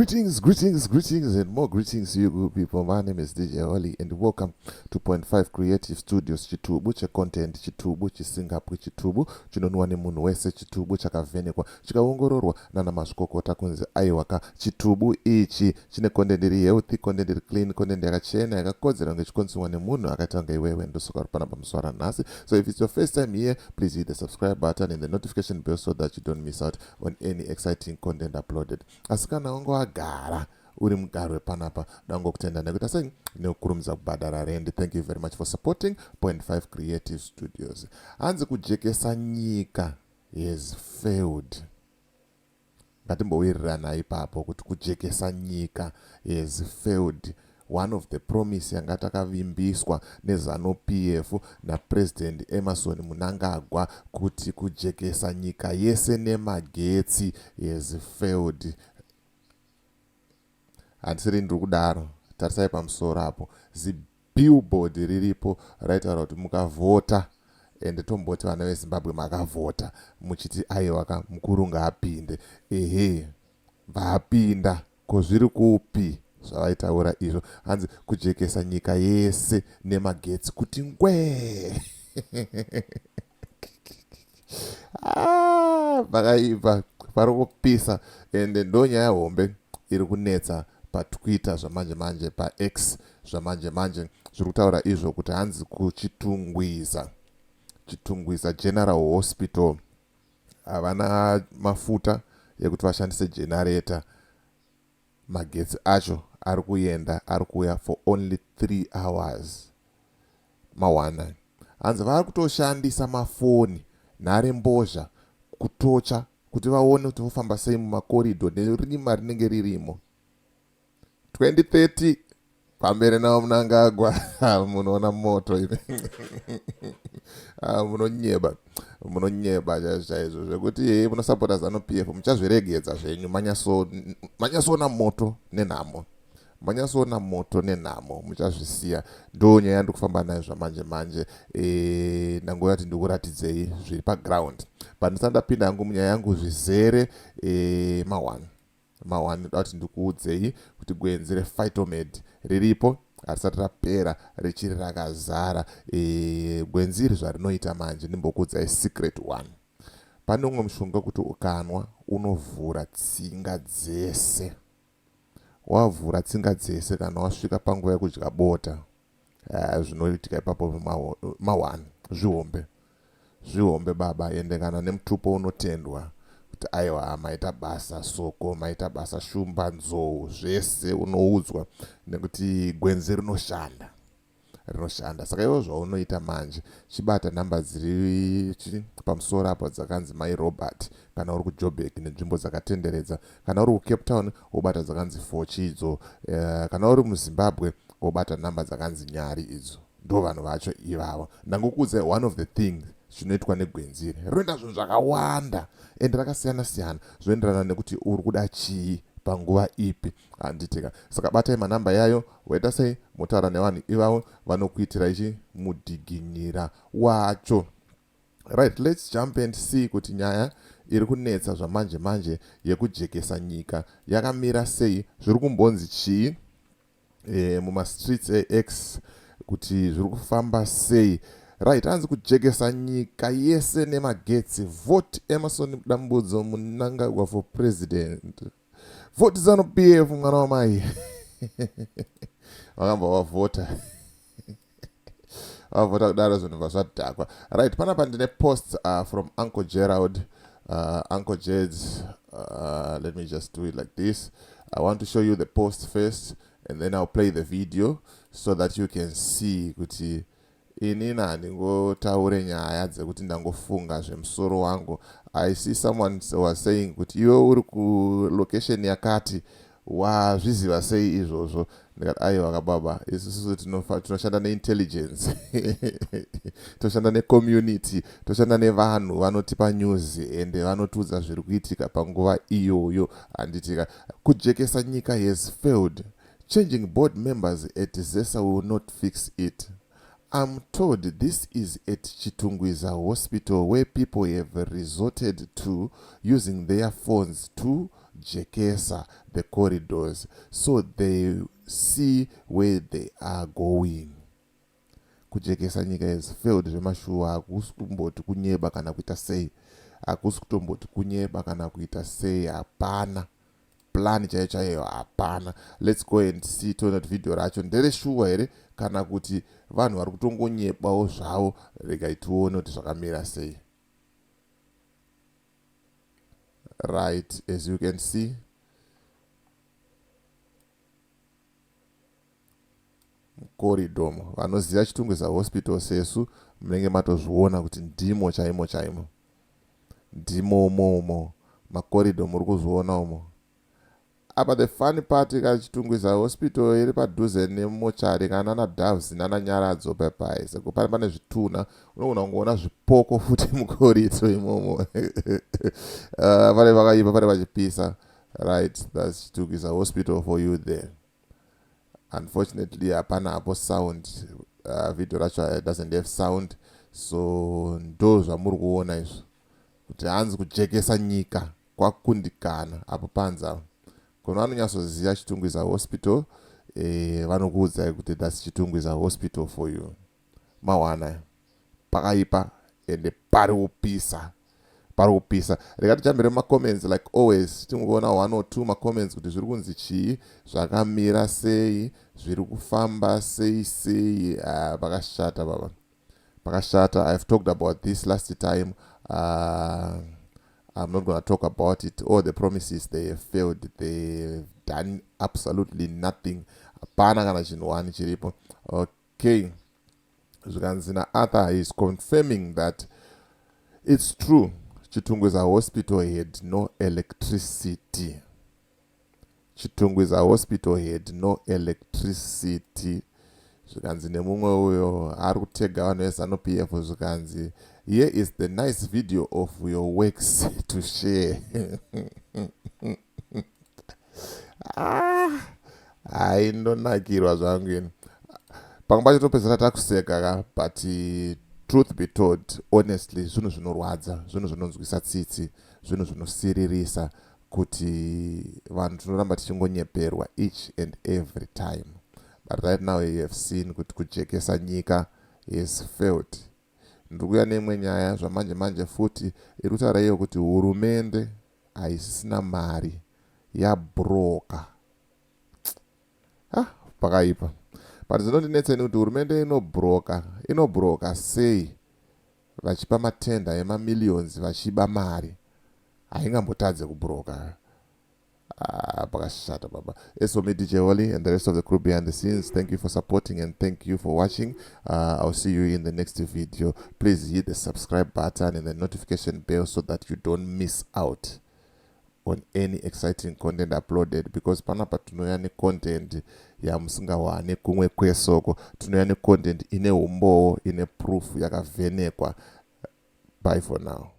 Greetings, and more greetings to you good people. My name is DJ Holly, and welcome to Point 5 Creative Studios Chitubu, cha content Chitubu, chisingapu Chitubu, chinonwa ne munhu wese Chitubu, chakavhenekwa, chikaongororwa nana mazvikokota kunzi aiwaka Chitubu ichi chine content iri healthy, content iri clean, content yakachena, yakakodzera kunge chikonzerwa nemunhu akaita kunge iwewe ndosoka ripana pamusoro nhasi. So if it's your first time here, please hit the subscribe button and the notification bell so that you don't miss out on any exciting content uploaded. Asikana ongo agara uri mugaro panapa dango kutenda nekuti asai nekukurumidza kubhadhara rent. Thank you very much for supporting Point 5 Creative Studios. Hanzi Kujekesa Nyika has failed. Ngatimbowirirana ipapo kuti Kujekesa Nyika has failed. One of the promise yanga takavimbiswa nezano PF na President Emerson Mnangagwa kuti kujekesa nyika yese nemagetsi has failed. Handisiri ndiri kudaro, tarisai pamusoro apo. Billboard riripo raitaura kuti mukavhota, ende tomboti vana veZimbabwe makavhota muchiti aiwaka mukuru ngaapinde. Ehe, vapinda kozviri kupi zvavaitaura izvo. Hanzi kujekesa nyika yese nemagetsi kuti ngwee. Vakaipa pari kupisa, ende ndonyaya hombe iri kunetsa paTwitter zvamanje paX zvamanje zviri kutaura izvo kuti hanzi kuChitungwiza, Chitungwiza General Hospital havana mafuta yekuti vashandise generator. Magetsi acho ari kuuya for only 3 hours mawana. Hanzi vari kutoshandisa mafoni nhare mbozha kutocha kuti vaone kuti vofamba sei mumakorido nerima rinenge ririmo. 2030 pamberi navo Mnangagwa munoona moto ine. Munonyeba chaizvo zvekuti munosapota zano PF muchazviregedza zvenyu manyasoona moto nenhamo. Manyasoona moto nenhamo muchazvisiya. Ndo nyaya ndikufamba nayo zvamanje ndangoti ndikuratidzei zviri paground. Pandisandapinda hangu munyaya yangu zvizere mawani kuti ndikuudzei kuti gwenzi rePhytomed riripo harisati rapera richiri rakazara. Gwenzi iri zvarinoita manje ndimbokuudzai secret one. Pane umwe mushonga kuti ukanwa unovhura tsinga dzese. Wavhura tsinga dzese kana wasvika panguva yekudya bota, zvinoitika ipapo mawani zvihombe baba. Ende kana nemutupo unotendwa kuti aiwa maita basa soko, maita basa shumba, nzou, zvese unoudzwa nekuti gwenzi rinoshanda. Saka iwo zvaunoita manje, chibata namba dziri pamusoro apo dzakanzi mai Robert kana uri kuJoburg nenzvimbo dzakatenderedza. Kana uri kuCape Town wobata dzakanzi 4 chidzo. Kana uri muZimbabwe wobata namba dzakanzi nyari idzo. Ndo vanhu vacho ivavo. Ndangokuudza one of the things zvinoitwa negwenzi iri. Rinoita zvinhu zvakawanda ende rakasiyana zvoenderana nekuti uri kuda chii panguva ipi handitika. Saka batai manamba yayo, waita sei motaura nevanhu ivavo vanokuitira ichi mudhiginyira wacho. Right, let's jump and see kuti nyaya iri kunetsa zvamanje yekujekesa nyika yakamira sei, zviri kumbonzi chii mumastreets eX, kuti zviri kufamba sei. Right, hanzi kujekesa nyika yese nemagetsi. Vote Emerson Dambudzo Mnangagwa for president. Vote zano PF mwana wamai. Wakamba wavota. Wavota kudaro zvinhu zvadhakwa. Right, panapa ndine post from Uncle Gerald. Uncle Jed's, let me just do it like this. I want to show you the post first and then I'll play the video so that you can see kuti inina ndingotaure nyaya dzekuti ndangofunga zvemusoro wangu. I see someone was saying kuti iwe uri kulocation yakati wazviziva sei izvozvo. Ndikati aiwa kababa, isusu tinoshanda neintelligence. Toshanda necommunity, toshanda nevanhu vanotipa news ende vanotiudza zviri kuitika panguva iyoyo. Handitika kujekesa nyika has failed. Changing board members at ZESA will not fix it. I'm told this is at Chitungwiza Hospital where people have resorted to using their phones to kujekesa the corridors so they see where they are going. Kujekesa nyika has failed zvemashuwa. Hakusi kutomboti kunyeba kana kuita sei. Hakusi kutomboti kunyeba kana kuita sei. Hapana. Plan chaiyo hapana. Let's go and see toona video racho ndere shuwa here kana kuti vanhu vari kutongonyebawo zvavo. Regai tione kuti zvakamira sei. Right, as you can see, corridor. Vanoziva Chitungwiza hospital sesu munenge matozviona kuti ndimo chaimo. Ndimo umo macorridor muri kuzviona umo. Apa the funny part Chitungwiza hospital iri padhuze nemochari kana naDoves nana Nyaradzo pepai. Seko pane zvituna unogona kungoona zvipoko futi mucorridor imomo. Pane vakaipa pane vachipisa. Right, that's Chitungwiza hospital for you there. Unfortunately hapana hapo sound. Video racho doesn't have sound, so ndo zvamuri kuona izvo kuti hanzi kujekesa nyika kwakundikana apo panza. Kono vanonyatsoziva Chitungwiza hospital, vanokuudzai kuti that's Chitungwiza hospital for you. Mawana pakaipa ende pari kupisa. Rega tichambire macomments like always. Tingoona 1 or 2 macomments kuti zviri kunzi chii, zvakamira sei, zviri kufamba sei. Pakashata baba. Pakashata. I've talked about this last time. I'm not going to talk about it. All the promises, they have failed. They've done absolutely nothing. Hapana kana chinhu wani chiripo. Okay. Zvikanzina Arthur is confirming that it's true. Chitungwiza hospital had no electricity. Chitungwiza hospital had no electricity. Zvikanzi nemumwe uyo ari kutega vanhu veZANU-PF zvikanzi, here is the nice video of your works to share. Haindonakirwa zvangu ini. Pamwe pacho topedzera takuseka, but truth be told, honestly, zvinhu zvinorwadza, zvinhu zvinonzwisa tsitsi, zvinhu zvinosiririsa kuti vanhu tinoramba tichingonyeperwa each and every time. But right now you have seen kuti kujekesa nyika is failed. Ndikuya neimwe nyaya zvamanje futi iri kutaura iyo kuti hurumende haisisina mari yabroka. Pakaipa. But zvinondinetseni kuti hurumende inobroka sei vachipa matenda emamillions vachiba mari. Haingambotadze kubroka. Pakashata baba. So me DJ Wally and the rest of the crew behind the scenes, thank you for supporting and thank you for watching. I'll see you in the next video. Please hit the subscribe button and the notification bell so that you don't miss out on any exciting content uploaded, because panapa tunouya necontent yamusingawani kumwe kwesoko. Tunouya necontent ine umbowo, ine proof yakavhenekwa. Bye for now.